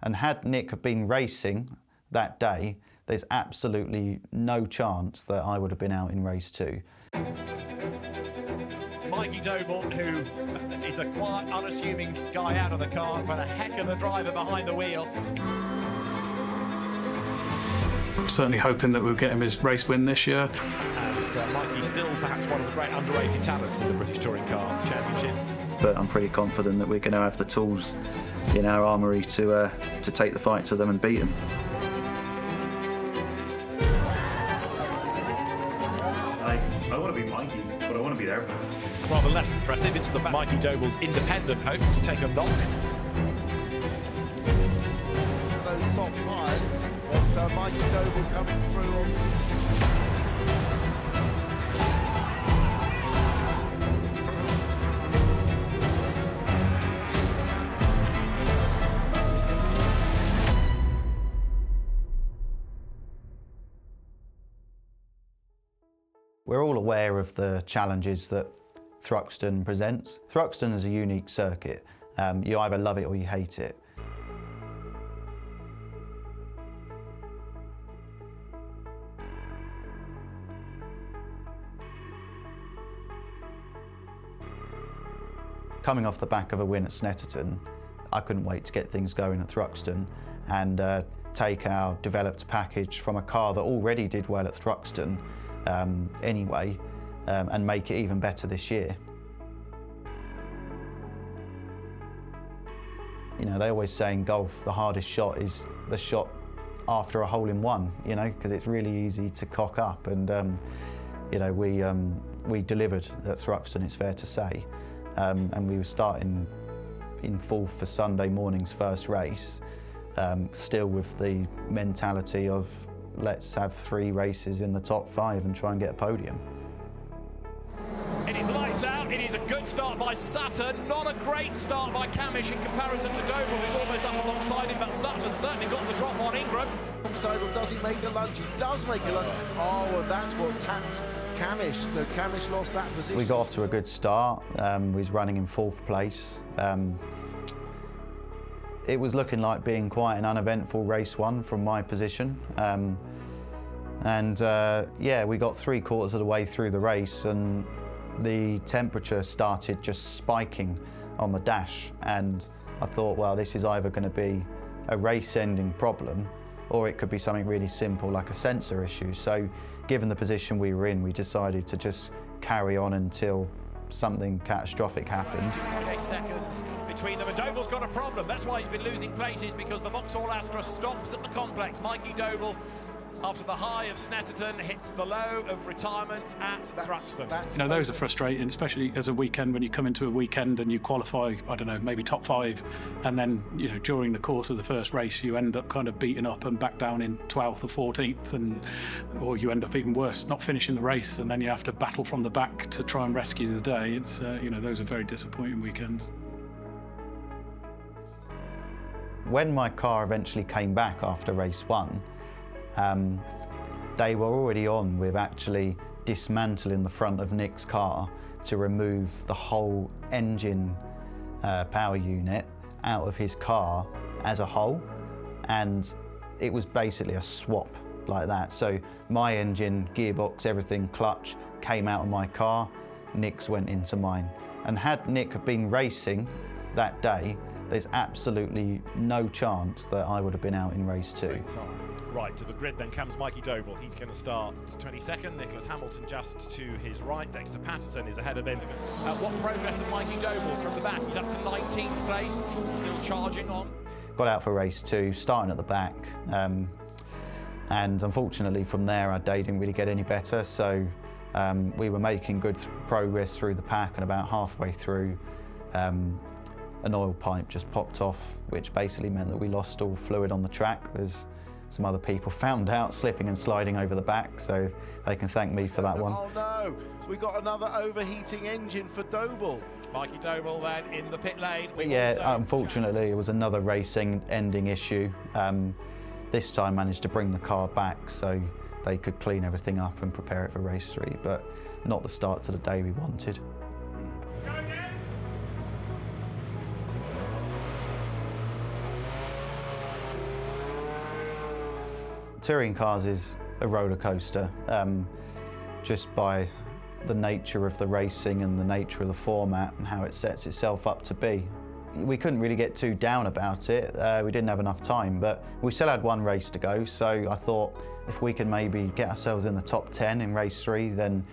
And had Nick have been racing that day, there's absolutely no chance that I would have been out in race 2. Mikey Doble, who is a quiet, unassuming guy out of the car, but a heck of a driver behind the wheel. Certainly hoping that we'll get him his race win this year. And Mikey's still perhaps one of the great underrated talents of the British Touring Car Championship. But I'm pretty confident that we're going to have the tools in our armoury to take the fight to them and beat them. I want to be Mikey, but I want to be there. Rather less impressive into the back. Mikey Doble's independent hopes take a knock. Those soft tyres, but Mikey Doble coming through on. We're all aware of the challenges that Thruxton presents. Thruxton is a unique circuit. You either love it or you hate it. Coming off the back of a win at Snetterton, I couldn't wait to get things going at Thruxton and take our developed package from a car that already did well at Thruxton anyway, and make it even better this year. You know, they always say in golf, the hardest shot is the shot after a hole-in-one, you know, because it's really easy to cock up, and you know, we delivered at Thruxton, it's fair to say, and we were starting in fourth for Sunday morning's first race, still with the mentality of let's have 3 races in the top 5 and try and get a podium. It is lights out. It is a good start by Sutton. Not a great start by Camish in comparison to Doble, who's almost up alongside him, but Sutton has certainly got the drop on Ingram. Does he make a lunge? He does make a lunge. Oh, and that's what tapped Camish. So Camish lost that position. We got off to a good start. We was running in 4th place. It was looking like being quite an uneventful race 1 from my position. Yeah, we got 3/4 of the way through the race and the temperature started just spiking on the dash, and I thought, well, this is either going to be a race-ending problem or it could be something really simple like a sensor issue. So given the position we were in, we decided to just carry on until something catastrophic happened. 8 seconds between them, and Doble's got a problem. That's why he's been losing places, because the Vauxhall Astra stops at the complex. Mikey Doble, after the high of Snetterton, hits the low of retirement at Thruxton. You know, those are frustrating, especially as a weekend, when you come into a weekend and you qualify, I don't know, maybe top 5, and then, you know, during the course of the first race, you end up kind of beaten up and back down in 12th or 14th, or you end up even worse, not finishing the race, and then you have to battle from the back to try and rescue the day. It's, you know, those are very disappointing weekends. When my car eventually came back after race 1, they were already on with actually dismantling the front of Nick's car to remove the whole engine power unit out of his car as a whole, and it was basically a swap like that. So my engine, gearbox, everything, clutch came out of my car, Nick's went into mine. And had Nick have been racing that day, there's absolutely no chance that I would have been out in race 2. Right, to the grid then comes Mikey Doble. He's going to start 22nd. Nicholas Hamilton just to his right. Dexter Patterson is ahead of him. What progress of Mikey Doble from the back? He's up to 19th place. He's still charging on. Got out for race 2, starting at the back. And unfortunately from there our day didn't really get any better. So we were making good progress through the pack, and about halfway through an oil pipe just popped off, which basically meant that we lost all fluid on the track. As some other people found out, slipping and sliding over the back, so they can thank me for that one. Oh no, so we got another overheating engine for Doble. Mikey Doble then in the pit lane. Yeah, unfortunately it was another racing-ending issue. This time managed to bring the car back so they could clean everything up and prepare it for race 3, but not the start to the day we wanted. Touring cars is a roller coaster, just by the nature of the racing and the nature of the format and how it sets itself up to be. We couldn't really get too down about it. We didn't have enough time, but we still had one race to go, so I thought if we can maybe get ourselves in the top 10 in race 3, then,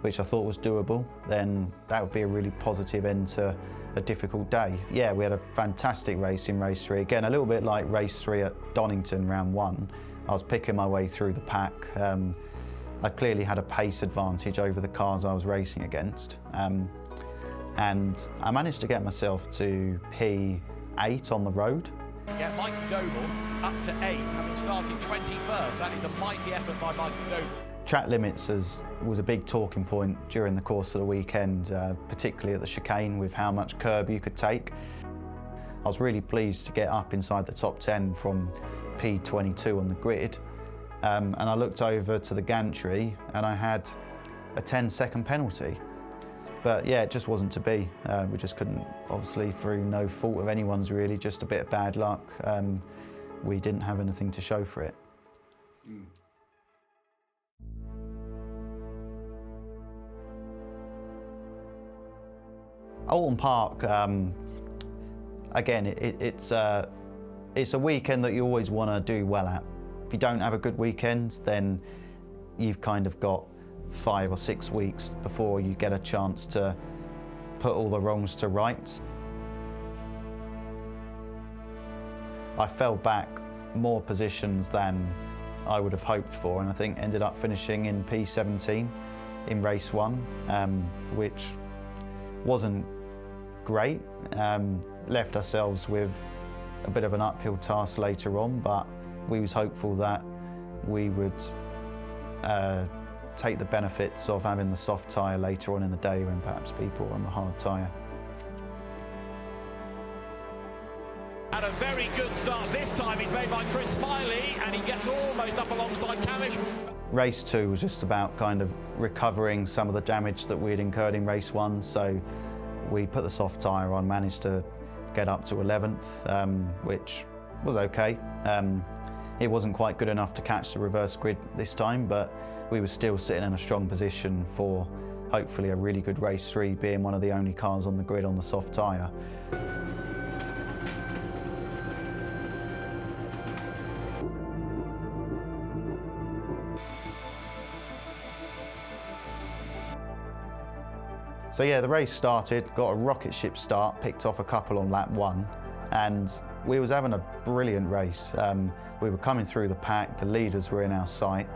which I thought was doable, then that would be a really positive end to a difficult day. Yeah, we had a fantastic race in race 3. Again, a little bit like race 3 at Donington, round 1. I was picking my way through the pack. I clearly had a pace advantage over the cars I was racing against. And I managed to get myself to P8 on the road. Get Mikey Doble up to 8th, having started 21st. That is a mighty effort by Mikey Doble. Track limits was a big talking point during the course of the weekend, particularly at the chicane with how much curb you could take. I was really pleased to get up inside the top 10 from P22 on the grid. And I looked over to the gantry and I had a 10-second penalty. But yeah, it just wasn't to be. We just couldn't, obviously through no fault of anyone's really, just a bit of bad luck. We didn't have anything to show for it. Oulton Park, again, it's a weekend that you always want to do well at. If you don't have a good weekend, then you've kind of got 5 or 6 weeks before you get a chance to put all the wrongs to rights. I fell back more positions than I would have hoped for, and I think ended up finishing in P17 in race 1, which wasn't great. Left ourselves with a bit of an uphill task later on, but we was hopeful that we would take the benefits of having the soft tyre later on in the day when perhaps people were on the hard tyre. Had a very good start this time. He's made by Chris Smiley and he gets almost up alongside Camish. Race 2 was just about kind of recovering some of the damage that we'd incurred in race 1, so we put the soft tyre on, managed to get up to 11th, which was okay. It wasn't quite good enough to catch the reverse grid this time, but we were still sitting in a strong position for hopefully a really good race 3, being one of the only cars on the grid on the soft tyre. So yeah, the race started, got a rocket ship start, picked off a couple on lap 1, and we was having a brilliant race. We were coming through the pack, the leaders were in our sight.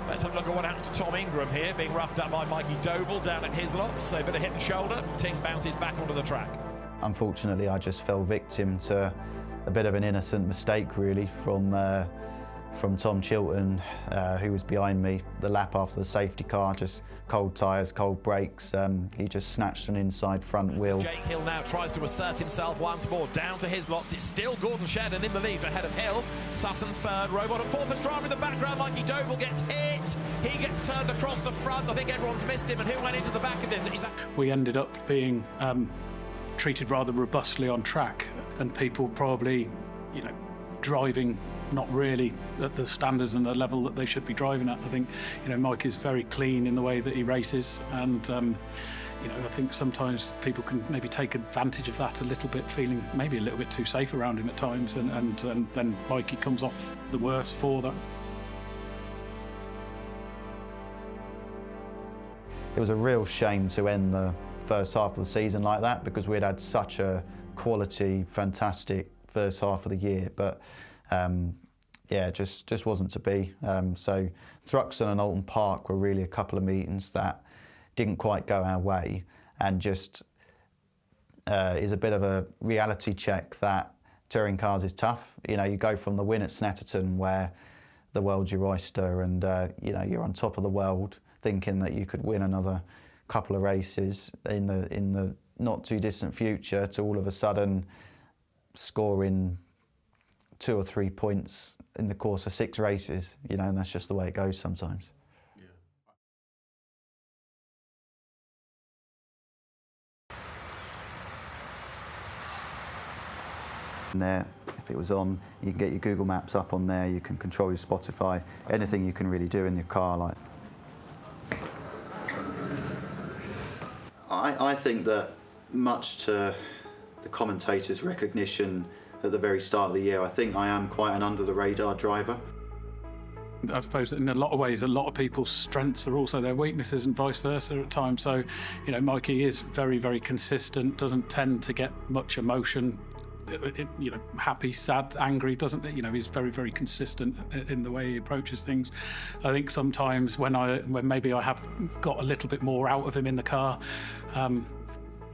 Let's have a look at what happened to Tom Ingram here, being roughed up by Mikey Doble down at his lops. So a bit of hip and shoulder, Ting bounces back onto the track. Unfortunately, I just fell victim to a bit of an innocent mistake really from Tom Chilton, who was behind me. The lap after the safety car, just cold tyres, cold brakes. He just snatched an inside front wheel. Jake Hill now tries to assert himself once more, down to his lots. It's still Gordon Shedden in the lead ahead of Hill. Sutton third, Robot at fourth, and driver in the background. Mikey Doble gets hit. He gets turned across the front. I think everyone's missed him, and who went into the back of him? We ended up being treated rather robustly on track, and people probably, driving not really at the standards and the level that they should be driving at. I think, Mike is very clean in the way that he races, and I think sometimes people can maybe take advantage of that a little bit, feeling maybe a little bit too safe around him at times, and then Mikey comes off the worst for that. It was a real shame to end the first half of the season like that, because we'd had such a quality, fantastic first half of the year, but yeah, just wasn't to be. So Thruxton and Oulton Park were really a couple of meetings that didn't quite go our way, and just is a bit of a reality check that touring cars is tough. You go from the win at Snetterton, where the world's your oyster, and you're on top of the world, thinking that you could win another couple of races in the not too distant future, to all of a sudden scoring 2 or 3 points in the course of 6 races, and that's just the way it goes sometimes. And there, if it was on. You can get your Google Maps up on there, you can control your Spotify, anything you can really do in your car. Like, I think that much to the commentators' recognition at the very start of the year, I think I am quite an under-the-radar driver. I suppose in a lot of ways, a lot of people's strengths are also their weaknesses and vice versa at times. So, you know, Mikey is very, very consistent, doesn't tend to get much emotion, you know, happy, sad, angry, doesn't, you know, he's very, very consistent in the way he approaches things. I think sometimes when maybe I have got a little bit more out of him in the car,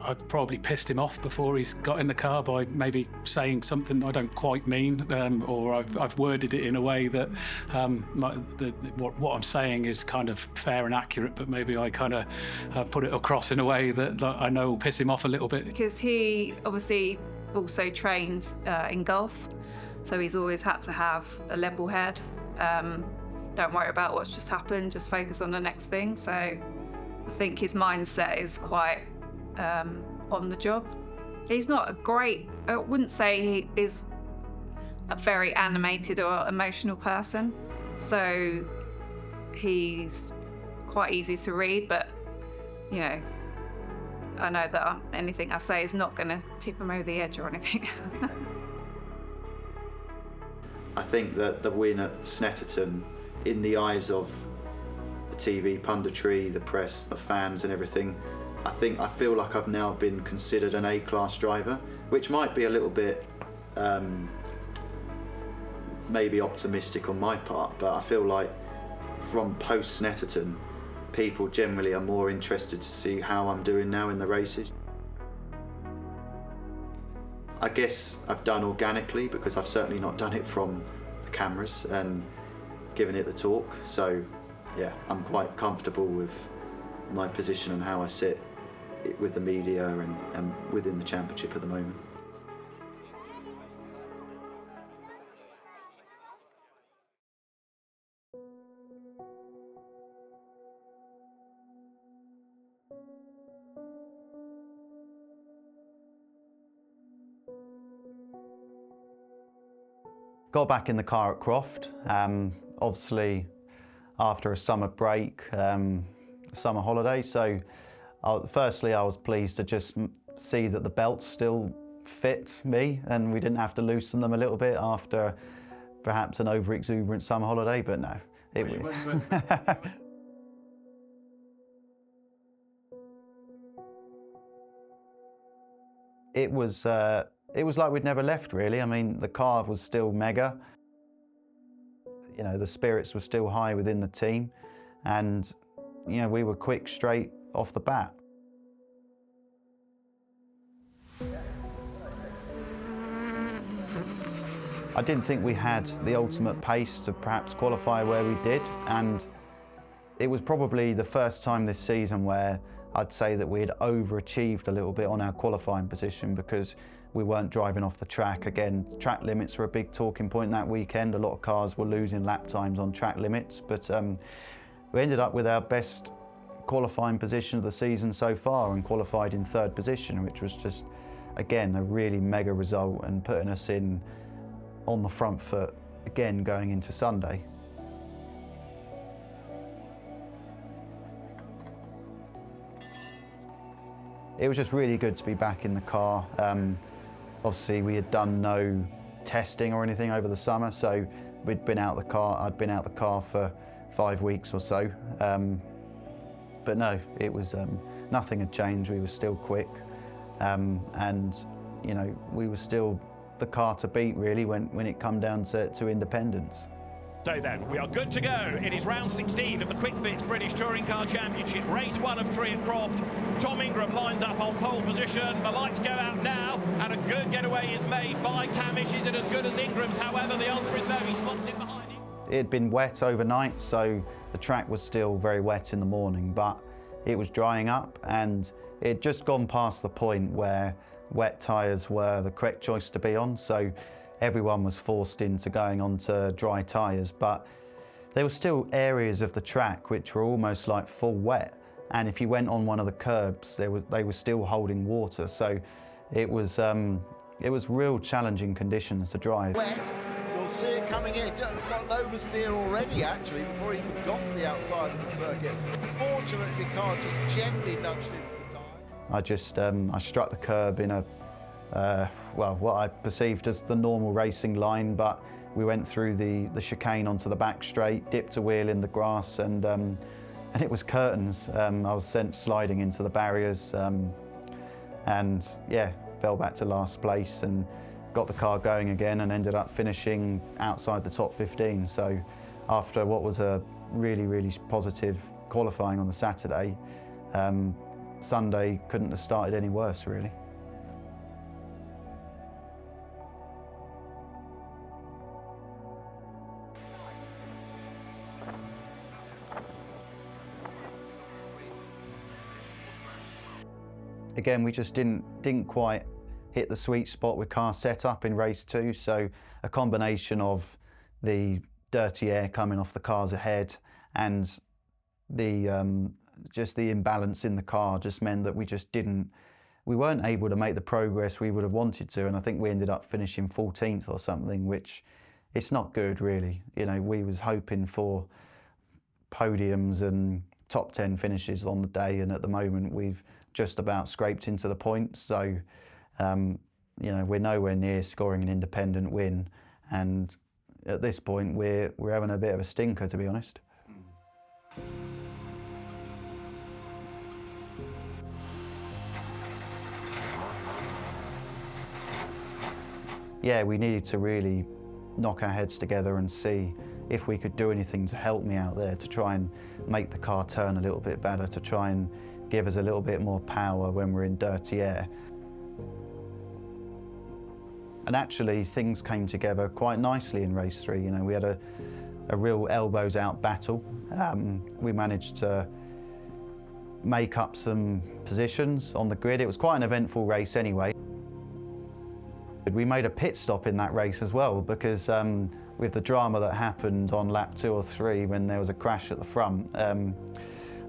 I've probably pissed him off before he's got in the car by maybe saying something I don't quite mean, or I've worded it in a way that what I'm saying is kind of fair and accurate, but maybe I kind of put it across in a way that I know will piss him off a little bit. Because he obviously also trained in golf, so he's always had to have a level head. Don't worry about what's just happened, just focus on the next thing. So I think his mindset is quite on the job. He's not a great, I wouldn't say he is a very animated or emotional person, so he's quite easy to read, but you know, I know that anything I say is not going to tip him over the edge or anything. I think that the win at Snetterton, in the eyes of the TV punditry, the press, the fans and everything, I feel like I've now been considered an A-class driver, which might be a little bit maybe optimistic on my part, but I feel like from post-Snetterton, people generally are more interested to see how I'm doing now in the races. I guess I've done organically because I've certainly not done it from the cameras and given it the talk, so yeah, I'm quite comfortable with my position and how I sit with the media and within the championship at the moment. Got back in the car at Croft, obviously after a summer break, summer holiday, so firstly I was pleased to just see that the belts still fit me and we didn't have to loosen them a little bit after perhaps an over-exuberant summer holiday, but no. It was like we'd never left, really. I mean, the car was still mega. You know, the spirits were still high within the team, and you know, we were quick straight off the bat. I didn't think we had the ultimate pace to perhaps qualify where we did, and it was probably the first time this season where I'd say that we had overachieved a little bit on our qualifying position because we weren't driving off the track. Again, track limits were a big talking point that weekend. A lot of cars were losing lap times on track limits, but we ended up with our best qualifying position of the season so far and qualified in 3rd position, which was just, again, a really mega result and putting us in on the front foot again going into Sunday. It was just really good to be back in the car. Obviously we had done no testing or anything over the summer, so we'd been out the car, I'd been out the car for 5 weeks or so. But no, it was, nothing had changed, we were still quick. And you know, we were still the car to beat really when it come down to independence. So then, we are good to go. It is round 16 of the Quick Fix British Touring Car Championship. Race 1 of 3 at Croft. Tom Ingram lines up on pole position. The lights go out now, and a good getaway is made by Camish. Is it as good as Ingram's? However, the answer is no. He slots in behind him. It had been wet overnight, so the track was still very wet in the morning, but it was drying up, and it had just gone past the point where wet tyres were the correct choice to be on, so everyone was forced into going onto dry tyres, but there were still areas of the track which were almost like full wet, and if you went on one of the curbs, they were still holding water, so it was It was real challenging conditions to drive. Wet, you'll see it coming in. Got an oversteer already, actually, before he even got to the outside of the circuit. Fortunately, the car just gently nudged into the tyre. I struck the curb in a, well, what I perceived as the normal racing line, but we went through the chicane onto the back straight, dipped a wheel in the grass, and it was curtains. I was sent sliding into the barriers, and yeah, fell back to last place and got the car going again and ended up finishing outside the top 15. So after what was a really, really positive qualifying on the Saturday, Sunday couldn't have started any worse, really. Again, we just didn't quite hit the sweet spot with car setup in race 2, so a combination of the dirty air coming off the cars ahead and the just the imbalance in the car just meant that we weren't able to make the progress we would have wanted to, and I think we ended up finishing 14th or something, which it's not good really. You know, we was hoping for podiums and top 10 finishes on the day, and at the moment we've just about scraped into the points, so you know, we're nowhere near scoring an independent win, and at this point we're having a bit of a stinker, to be honest. Yeah, we needed to really knock our heads together and see if we could do anything to help me out there, to try and make the car turn a little bit better, to try and give us a little bit more power when we're in dirty air. And actually things came together quite nicely in race 3. You know, we had a real elbows out battle. We managed to make up some positions on the grid. It was quite an eventful race anyway. We made a pit stop in that race as well, because with the drama that happened on lap 2 or 3 when there was a crash at the front,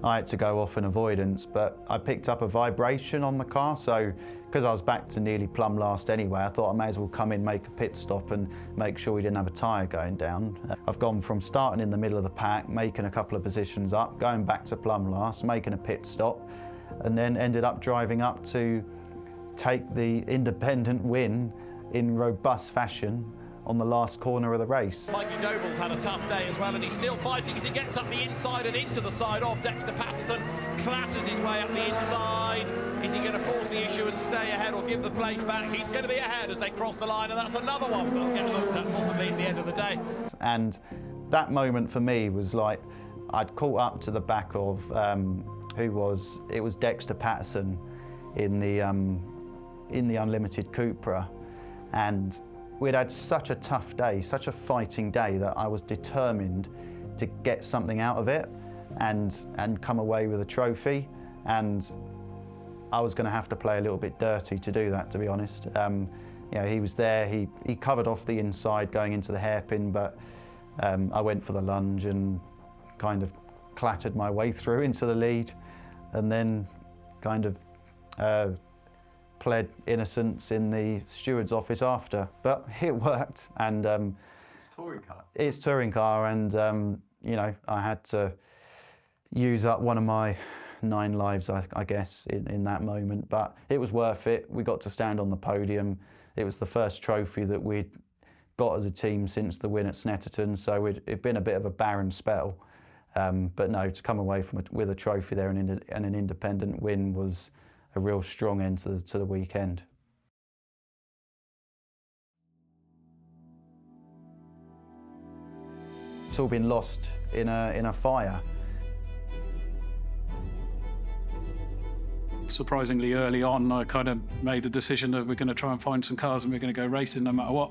I had to go off in avoidance, but I picked up a vibration on the car, so because I was back to nearly plumb last anyway, I thought I may as well come in, make a pit stop and make sure we didn't have a tyre going down. I've gone from starting in the middle of the pack, making a couple of positions up, going back to plumb last, making a pit stop, and then ended up driving up to take the independent win in robust fashion on the last corner of the race. Mikey Doble's had a tough day as well, and he's still fighting as he gets up the inside and into the side of Dexter Patterson, clatters his way up the inside. Is he going to force the issue and stay ahead or give the place back? He's going to be ahead as they cross the line, and that's another one that'll get looked at possibly at the end of the day. And that moment for me was like, I'd caught up to the back of, it was Dexter Patterson in the Unlimited Cupra, and we'd had such a tough day, such a fighting day, that I was determined to get something out of it and come away with a trophy. And I was going to have to play a little bit dirty to do that, to be honest. You know, he was there, he covered off the inside going into the hairpin, but I went for the lunge and kind of clattered my way through into the lead, and then kind of pled innocence in the steward's office after, but it worked. And it's touring car. It's touring car, and you know, I had to use up one of my 9 lives, I guess, in that moment. But it was worth it. We got to stand on the podium. It was the first trophy that we'd got as a team since the win at Snetterton, so it'd been a bit of a barren spell. But no, to come away with a trophy there and an independent win was a real strong end to the weekend. It's all been lost in a fire. Surprisingly early on, I kind of made a decision that we're going to try and find some cars and we're going to go racing no matter what.